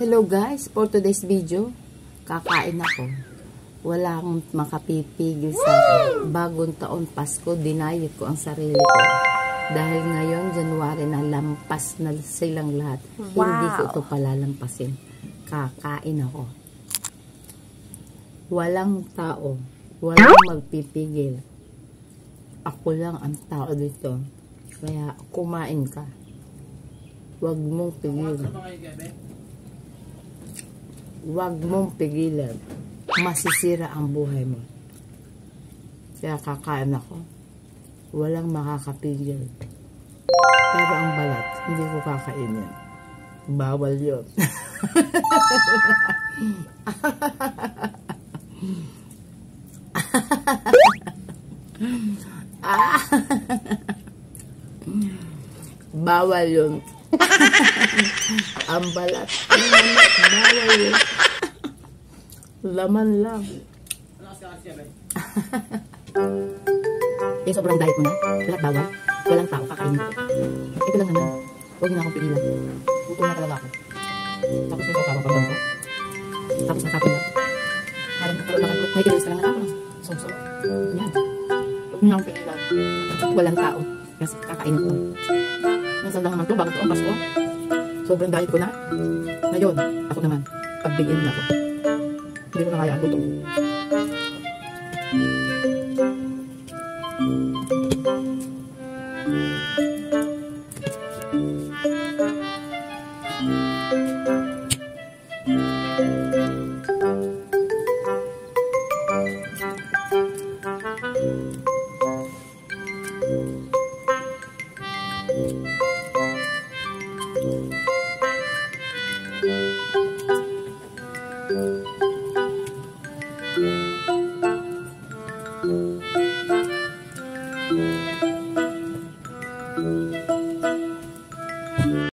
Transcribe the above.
Hello guys, for today's video, kakain ako. Walang makapipigil sa akin. Bagong taon Pasko, dinayet ko ang sarili ko. Dahil ngayon, January na, lampas na silang lahat. Wow. Hindi ko ito palalampasin. Kakain ako. Walang tao, walang magpipigil. Ako lang ang tao dito. Kaya kumain ka. Huwag mong pigilan. Huwag mong pigilan. Masisira ang buhay mo. Kaya kakain ako. Walang makakapigil. Pero ang balat, hindi ko kakainin. Bawal yun. Bawal yun. Ang balat. Bawal yun. Laman lang. Eh, sobrang diet mo na. Lahat bawal. Walang tao, kakainin ko. Ito lang naman. Huwag na akong pigilan. Gutom na talaga ako. Tapos may sasabang pagdang ko. Tapos nakapin na. Parang nagkaroon lang ako. May kilis ka lang na ako. So. Yan. Huwag na akong pigilan. Walang tao. Kasi kakainin ko. Minsan lang naman ito, bago ito ang Pasko. Sobrang diet ko na. Ngayon, ako naman, pagbigyan na ako. Hindi ko na kaya ang gutom.